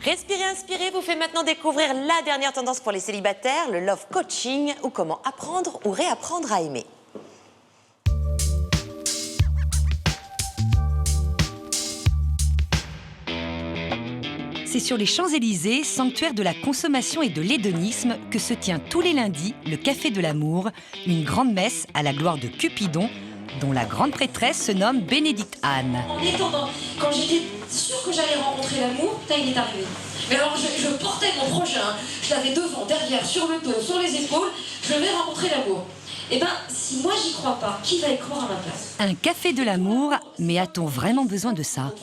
Respirer, inspirer vous fait maintenant découvrir la dernière tendance pour les célibataires, le love coaching, ou comment apprendre ou réapprendre à aimer. C'est sur les Champs-Élysées, sanctuaire de la consommation et de l'hédonisme, que se tient tous les lundis le Café de l'amour, une grande messe à la gloire de Cupidon, dont la grande prêtresse se nomme Bénédicte Anne. En étendant, quand j'étais sûre que j'allais rencontrer l'amour, il est arrivé. Mais alors je portais mon prochain, je l'avais devant, derrière, sur le dos, sur les épaules, je vais rencontrer l'amour. Eh ben, si moi j'y crois pas, qui va y croire à ma place? Un café de l'amour, mais a-t-on vraiment besoin de ça?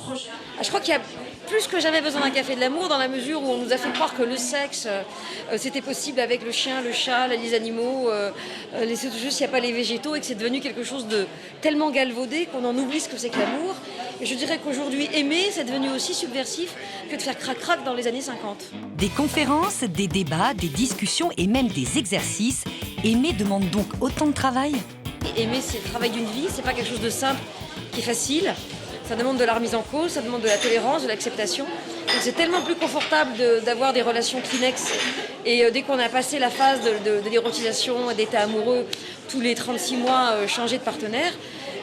Je crois qu'il y a plus que jamais besoin d'un café de l'amour, dans la mesure où on nous a fait croire que le sexe, c'était possible avec le chien, le chat, les animaux, juste il n'y a pas les végétaux, et que c'est devenu quelque chose de tellement galvaudé qu'on en oublie ce que c'est que l'amour. Et je dirais qu'aujourd'hui, aimer, c'est devenu aussi subversif que de faire crac-crac dans les années 50. Des conférences, des débats, des discussions et même des exercices. Aimer demande donc autant de travail? Aimer, c'est le travail d'une vie, c'est pas quelque chose de simple, qui est facile. Ça demande de la remise en cause, ça demande de la tolérance, de l'acceptation. Donc c'est tellement plus confortable d'avoir des relations Kleenex. Et dès qu'on a passé la phase de l'érotisation, d'état amoureux, tous les 36 mois, changer de partenaire,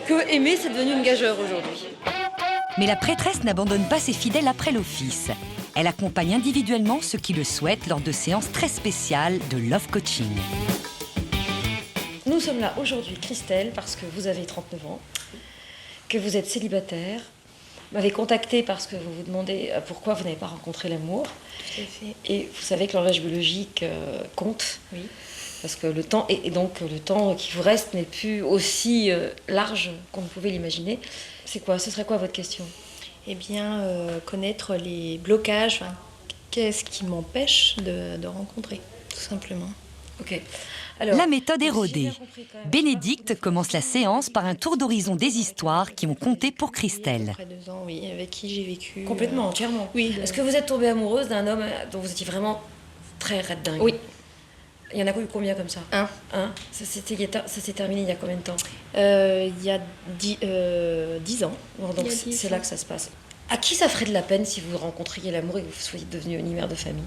que aimer, c'est devenu une gageure aujourd'hui. Mais la prêtresse n'abandonne pas ses fidèles après l'office. Elle accompagne individuellement ceux qui le souhaitent lors de séances très spéciales de love coaching. Nous sommes là aujourd'hui, Christelle, parce que vous avez 39 ans, que vous êtes célibataire. Vous m'avez contacté parce que vous vous demandez pourquoi vous n'avez pas rencontré l'amour. Tout à fait. Et vous savez que l'horloge biologique compte. Oui. Parce que le temps, et donc le temps qui vous reste n'est plus aussi large qu'on ne pouvait l'imaginer. C'est quoi? Ce serait quoi votre question? Eh bien, connaître les blocages, enfin, qu'est-ce qui m'empêche de rencontrer, tout simplement. Ok. Alors, la méthode est rodée. Bénédicte commence la séance par un tour d'horizon des histoires qui ont compté pour Christelle. Après 2 ans, oui, avec qui j'ai vécu. Complètement, entièrement. Oui. Est-ce que vous êtes tombée amoureuse d'un homme dont vous étiez vraiment très raide dingue? Oui. Il y en a eu combien comme ça? Un. Ça s'est terminé il y a combien de temps? Il y a 10 ans. Bon, donc c'est là que ça se passe. À qui ça ferait de la peine si vous rencontriez l'amour et que vous soyez devenue une mère de famille?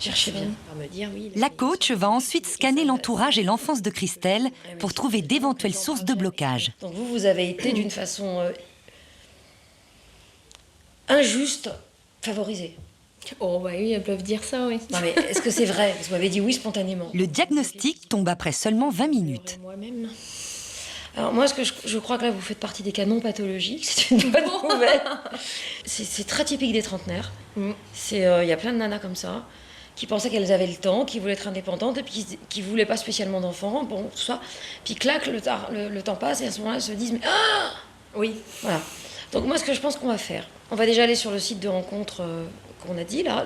Cherchez bien. Me dire, oui, La coach va ensuite scanner l'entourage et l'enfance de Christelle pour trouver d'éventuelles sources de blocage. Donc vous avez été d'une façon injuste favorisée. Oh, bah oui, elles peuvent dire ça, oui. Non mais est-ce que c'est vrai? Vous m'avez dit oui spontanément. Le diagnostic tombe après seulement 20 minutes. Moi-même. Alors moi, je crois que là, vous faites partie des cas non pathologiques. C'est une bonne nouvelle. C'est très typique des trentenaires. Il y a plein de nanas comme ça, qui pensaient qu'elles avaient le temps, qui voulaient être indépendantes, et puis qui voulaient pas spécialement d'enfants, bon, tout ça. Puis clac, le temps passe, et à ce moment-là, elles se disent, mais ah! Oui. Voilà. Donc moi, ce que je pense qu'on va faire, on va déjà aller sur le site de rencontre qu'on a dit, là,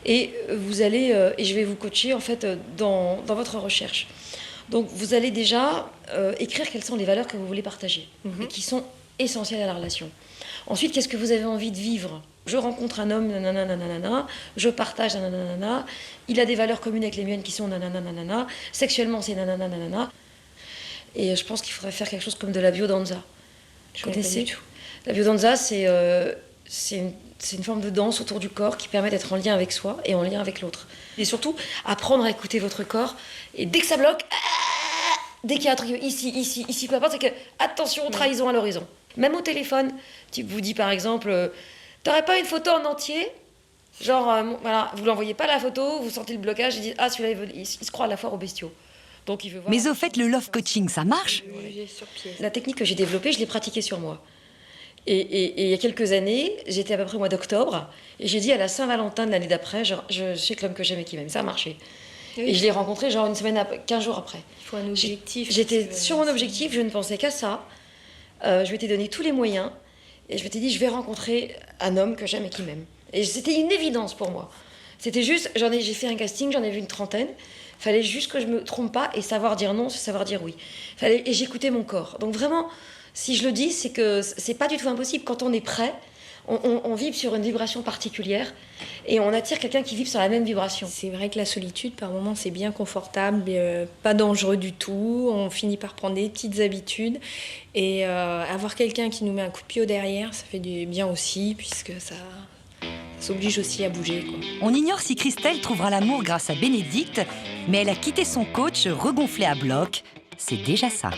et vous allez, et je vais vous coacher, en fait, dans votre recherche. Donc vous allez déjà écrire quelles sont les valeurs que vous voulez partager, et qui sont essentielles à la relation. Ensuite, qu'est-ce que vous avez envie de vivre? Je rencontre un homme, nanana, nanana, je partage, nanana, nanana, il a des valeurs communes avec les miennes qui sont nanana, nanana, sexuellement c'est nanana, nanana. Et je pense qu'il faudrait faire quelque chose comme de la biodanza. Je connais pas du tout. La biodanza, c'est une forme de danse autour du corps qui permet d'être en lien avec soi et en lien avec l'autre. Et surtout, apprendre à écouter votre corps. Et dès que ça bloque, dès qu'il y a un truc ici, peu importe, c'est que attention, trahison à l'horizon. Même au téléphone, tu vous dis par exemple, t'aurais pas une photo en entier? Genre, voilà, vous l'envoyez pas la photo, vous sentez le blocage, il dit ah celui-là il se croit à la foire aux bestiaux. Donc il veut voir. Mais au fait, le love coaching, ça marche? Sur pied. La technique que j'ai développée, je l'ai pratiquée sur moi. Et il y a quelques années, j'étais à peu près au mois d'octobre, et j'ai dit à la Saint-Valentin de l'année d'après, genre, je sais que l'homme que j'aime et qui m'aime, ça a marché. Oui. Et je l'ai rencontré genre 15 jours après. Il faut un objectif. J'étais sur mon objectif, je ne pensais qu'à ça. Je m'étais donné tous les moyens, et je m'étais dit, je vais rencontrer un homme que j'aime et qui m'aime. Et c'était une évidence pour moi. C'était juste, j'ai fait un casting, j'en ai vu une trentaine. Fallait juste que je me trompe pas, et savoir dire non, c'est savoir dire oui. Et j'écoutais mon corps. Donc vraiment, si je le dis, c'est que c'est pas du tout impossible. Quand on est prêt, on vibre sur une vibration particulière et on attire quelqu'un qui vibre sur la même vibration. C'est vrai que la solitude, par moments, c'est bien confortable, pas dangereux du tout. On finit par prendre des petites habitudes. Et avoir quelqu'un qui nous met un coup de pied au derrière, ça fait du bien aussi, puisque ça s'oblige aussi à bouger, quoi. On ignore si Christelle trouvera l'amour grâce à Bénédicte, mais elle a quitté son coach regonflé à bloc. C'est déjà ça.